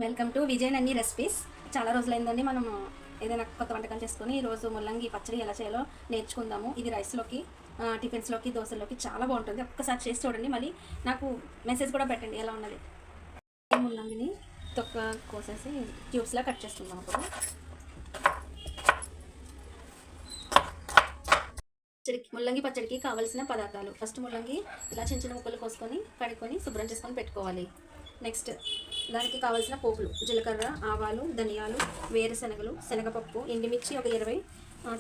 Welcome to Vijay నన్ని recipes. చాలా రోజులైందండి మనం ఏదైనా కొత్త వంటకాలు చేసుకొని ఈరోజు ముల్లంగి పచ్చడి ఎలా చేయాలో నేర్చుకుందాము. ఇది రైస్లోకి, టిఫిన్స్లోకి, దోశలోకి చాలా బాగుంటుంది. ఒక్కసారి చేసి చూడండి, మళ్ళీ నాకు మెసేజ్ కూడా పెట్టండి ఎలా ఉన్నది. ముల్లంగిని తొక్క కోసేసి క్యూబ్స్లా కట్ చేసుకుందాం. అప్పుడు ముల్లంగి పచ్చడికి కావాల్సిన పదార్థాలు: ఫస్ట్ ముల్లంగి ఇలా చిన్న చిన్న ముక్కలు కోసుకొని కడుక్కొని శుభ్రం చేసుకొని పెట్టుకోవాలి. నెక్స్ట్ దానికి కావాల్సిన పోపులు: జీలకర్ర, ఆవాలు, ధనియాలు, వేరుశనగలు, శనగపప్పు, ఎండుమిర్చి ఒక 20,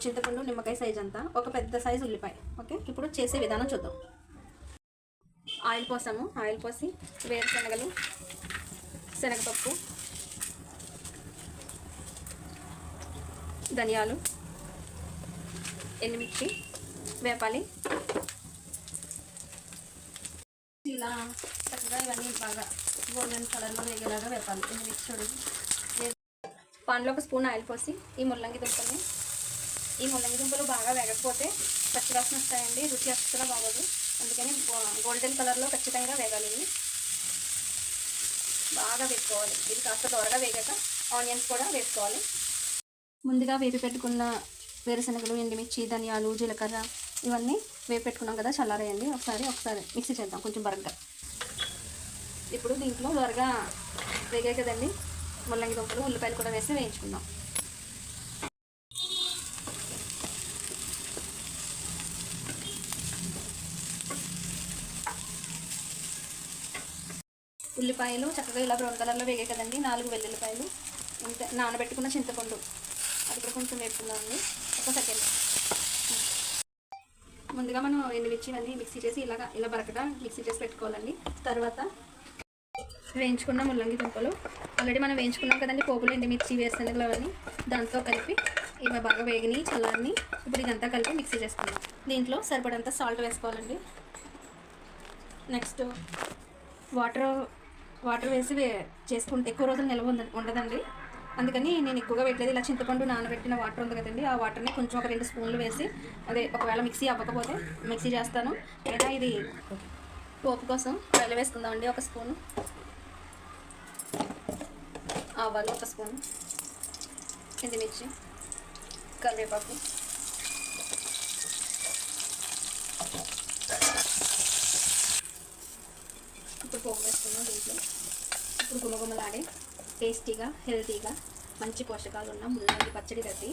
చింతపండు నిమ్మకాయ సైజ్ అంతా, ఒక పెద్ద సైజు ఉల్లిపాయ. ఓకే, ఇప్పుడు చేసే విధానం చూద్దాం. ఆయిల్ పోసాము. ఆయిల్ పోసి వేరుశనగలు, శనగపప్పు, ధనియాలు, ఎండుమిర్చి వేపాలి. ఇలా చక్కగా ఇవన్నీ బాగా గోల్డెన్ కలర్లో వేగేలాగా వేపాలి. ఎండుమిర్చి చూడండి. పాన్లో ఒక స్పూన్ ఆయిల్ పోసి ఈ ముల్లంగి దుంపలు బాగా వేగకపోతే పచ్చివాసన వస్తాయండి, రుచి అస్సలు బాగోదు. అందుకని గోల్డెన్ కలర్లో ఖచ్చితంగా వేగాలి. ఇవి బాగా వేసుకోవాలి. ఇది కాస్త త్వరగా వేగాక ఆనియన్స్ కూడా వేసుకోవాలి. ముందుగా వేపి పెట్టుకున్న వేరుశనగలు, ఎండుమిర్చి, ధనియాలు, జీలకర్ర ఇవన్నీ వేపి పెట్టుకున్నాం కదా, చల్లారేయండి. ఒకసారి మిక్సీ చేద్దాం కొంచెం బరగ్గా. ఇప్పుడు దీంట్లో త్వరగా వేగాయి కదండి ముల్లంగి దుంపలు, ఉల్లిపాయలు కూడా వేసి వేయించుకుందాం. ఉల్లిపాయలు చక్కగా ఇలా బ్రౌన్ కలర్లో వేగాయి కదండి. 4 వెల్లుల్లిపాయలు, ఇంత నానబెట్టుకున్న చింతపండు అది కూడా కొంచెం వేసుకుందామండి. ఒక సెకండ్. ముందుగా మనం ఎండుమిర్చి అన్నీ మిక్సీ చేసి ఇలా బరకగా మిక్సీ చేసి పెట్టుకోవాలండి. తర్వాత వేయించుకున్న ముల్లంగి దుంపలు ఆల్రెడీ మనం వేయించుకున్నాం కదండి పోపులు, ఎండుమిర్చి, వేరుశనగలు అవన్నీ దాంతో కలిపి ఇవి బాగా వేగినాయి, చల్లారిని. ఇప్పుడు ఇదంతా కలిపి మిక్సీ చేసుకుందాం. దీంట్లో సరిపడంత సాల్ట్ వేసుకోవాలండి. నెక్స్ట్ వాటర్ వేసి చేసుకుంటే ఎక్కువ రోజులు నిల్వ ఉండదండి. అందుకని నేను ఎక్కువగా పెట్టలేదు. ఇలా చింతపండు నానబెట్టిన వాటర్ ఉంది కదండి, ఆ వాటర్ని కొంచెం ఒక 2 స్పూన్లు వేసి, అదే ఒకవేళ మిక్సీ అవ్వకపోతే మిక్సీ చేస్తాను. లేదా ఇది పోపు కోసం ఆయిల్ వేసుకుందామండి. 1 స్పూను ఆవాలు, 1 స్పూను ఎండుమిర్చి, కరివేపాకు, ఇప్పుడు పోపు వేసుకున్నాం. దీంట్లో ఇప్పుడు గుమగుమలాడే టేస్టీగా, హెల్తీగా, మంచి పోషకాలు ఉన్న ముల్లంగి పచ్చడి రెడీ.